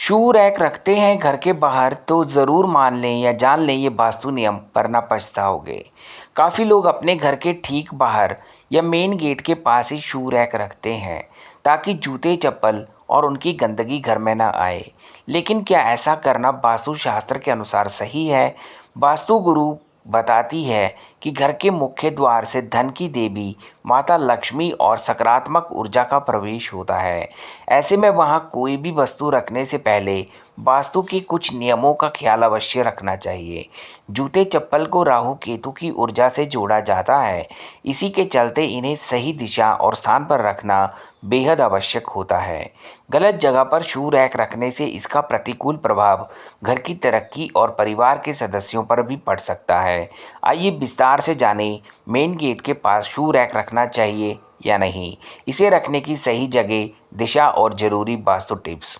Shoe rack रखते हैं घर के बाहर तो ज़रूर मान लें या जान लें ये वास्तु नियम वरना पछताओगे। काफ़ी लोग अपने घर के ठीक बाहर या मेन गेट के पास ही शू रैक रखते हैं ताकि जूते चप्पल और उनकी गंदगी घर में ना आए। लेकिन क्या ऐसा करना वास्तु शास्त्र के अनुसार सही है? वास्तु गुरु बताती है कि घर के मुख्य द्वार से धन की देवी माता लक्ष्मी और सकारात्मक ऊर्जा का प्रवेश होता है। ऐसे में वहाँ कोई भी वस्तु रखने से पहले वास्तु के कुछ नियमों का ख्याल अवश्य रखना चाहिए। जूते चप्पल को राहु केतु की ऊर्जा से जोड़ा जाता है। इसी के चलते इन्हें सही दिशा और स्थान पर रखना बेहद आवश्यक होता है। गलत जगह पर शू रैक रखने से इसका प्रतिकूल प्रभाव घर की तरक्की और परिवार के सदस्यों पर भी पड़ सकता है। आइए विस्तार से जानें, मेन गेट के पास शू रैक रखना चाहिए या नहीं, इसे रखने की सही जगह, दिशा और ज़रूरी वास्तु टिप्स।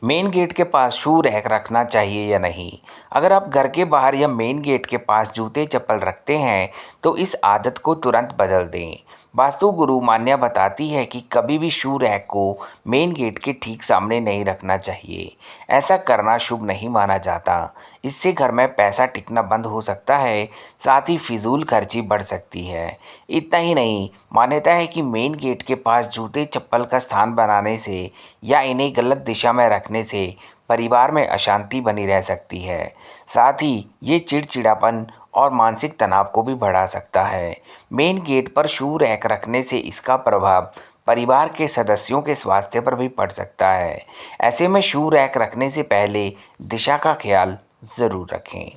मेन गेट के पास शू रैक रखना चाहिए या नहीं? अगर आप घर के बाहर या मेन गेट के पास जूते चप्पल रखते हैं तो इस आदत को तुरंत बदल दें। वास्तु गुरु मान्या बताती है कि कभी भी शू रैक को मेन गेट के ठीक सामने नहीं रखना चाहिए। ऐसा करना शुभ नहीं माना जाता। इससे घर में पैसा टिकना बंद हो सकता है, साथ ही फिजूल खर्ची बढ़ सकती है। इतना ही नहीं, मान्यता है कि मेन गेट के पास जूते चप्पल का स्थान बनाने से या इन्हें गलत दिशा में रखने से परिवार में अशांति बनी रह सकती है। साथ ही ये चिड़चिड़ापन और मानसिक तनाव को भी बढ़ा सकता है। मेन गेट पर शू रैक रखने से इसका प्रभाव परिवार के सदस्यों के स्वास्थ्य पर भी पड़ सकता है। ऐसे में शू रैक रखने से पहले दिशा का ख्याल ज़रूर रखें।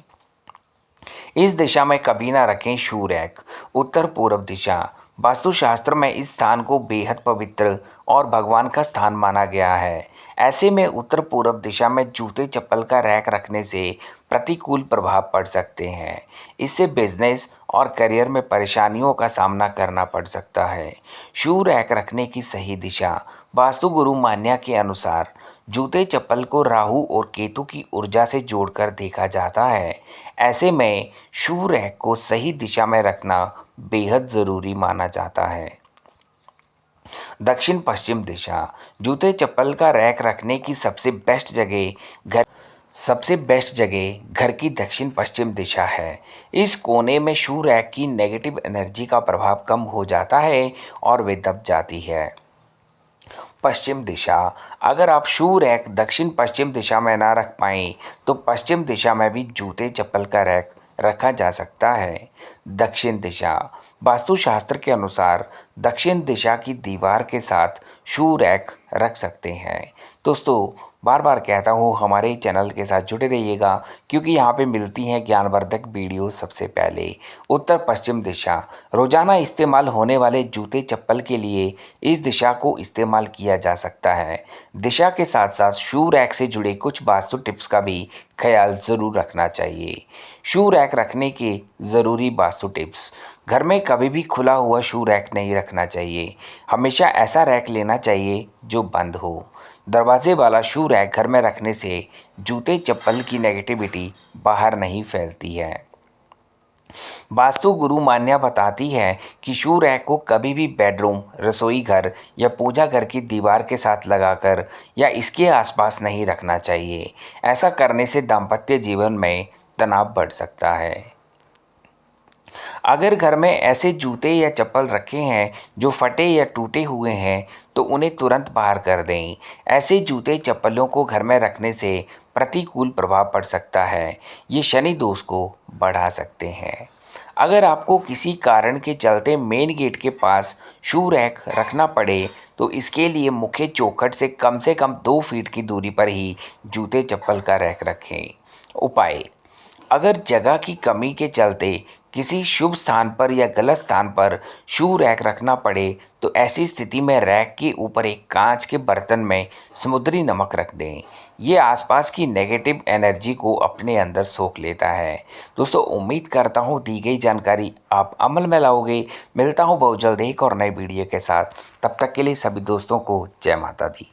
इस दिशा में कभी ना रखें शू रैक। उत्तर पूर्व दिशा। वास्तुशास्त्र में इस स्थान को बेहद पवित्र और भगवान का स्थान माना गया है। ऐसे में उत्तर पूर्व दिशा में जूते चप्पल का रैक रखने से प्रतिकूल प्रभाव पड़ सकते हैं। इससे बिजनेस और करियर में परेशानियों का सामना करना पड़ सकता है। शू रैक रखने की सही दिशा। वास्तु गुरु मान्या के अनुसार जूते चप्पल को राहु और केतु की ऊर्जा से जोड़कर देखा जाता है। ऐसे में शू रैक को सही दिशा में रखना बेहद ज़रूरी माना जाता है। दक्षिण पश्चिम दिशा। जूते चप्पल का रैक रखने की सबसे बेस्ट जगह घर की दक्षिण पश्चिम दिशा है। इस कोने में शू रैक की नेगेटिव एनर्जी का प्रभाव कम हो जाता है और वे दब जाती है। पश्चिम दिशा। अगर आप शू रैक दक्षिण पश्चिम दिशा में ना रख पाएं तो पश्चिम दिशा में भी जूते चप्पल का रैक रखा जा सकता है। दक्षिण दिशा। वास्तुशास्त्र के अनुसार दक्षिण दिशा की दीवार के साथ शू रैक रख सकते हैं। दोस्तों, बार बार कहता हूँ हमारे चैनल के साथ जुड़े रहिएगा क्योंकि यहाँ पे मिलती हैं ज्ञानवर्धक वीडियो सबसे पहले। उत्तर पश्चिम दिशा। रोजाना इस्तेमाल होने वाले जूते चप्पल के लिए इस दिशा को इस्तेमाल किया जा सकता है। दिशा के साथ साथ शू रैक से जुड़े कुछ वास्तु टिप्स का भी ख्याल ज़रूर रखना चाहिए। शू रैक रखने के ज़रूरी वास्तु टिप्स। घर में कभी भी खुला हुआ शू रैक नहीं रखना चाहिए। हमेशा ऐसा रैक लेना चाहिए जो बंद हो। दरवाजे वाला शू रैक घर में रखने से जूते चप्पल की नेगेटिविटी बाहर नहीं फैलती है। वास्तु गुरु मान्या बताती है कि शू रैक को कभी भी बेडरूम, रसोई घर या पूजा घर की दीवार के साथ लगाकर या इसके आसपास नहीं रखना चाहिए। ऐसा करने से दाम्पत्य जीवन में तनाव बढ़ सकता है। अगर घर में ऐसे जूते या चप्पल रखे हैं जो फटे या टूटे हुए हैं तो उन्हें तुरंत बाहर कर दें। ऐसे जूते चप्पलों को घर में रखने से प्रतिकूल प्रभाव पड़ सकता है। ये शनि दोष को बढ़ा सकते हैं। अगर आपको किसी कारण के चलते मेन गेट के पास शू रैक रखना पड़े तो इसके लिए मुख्य चौखट से कम 2 फीट की दूरी पर ही जूते चप्पल का रैक रखें। उपाय। अगर जगह की कमी के चलते किसी शुभ स्थान पर या गलत स्थान पर शू रैक रखना पड़े तो ऐसी स्थिति में रैक के ऊपर एक कांच के बर्तन में समुद्री नमक रख दें। ये आसपास की नेगेटिव एनर्जी को अपने अंदर सोख लेता है। दोस्तों, उम्मीद करता हूँ दी गई जानकारी आप अमल में लाओगे। मिलता हूँ बहुत जल्द एक और नए वीडियो के साथ। तब तक के लिए सभी दोस्तों को जय माता दी।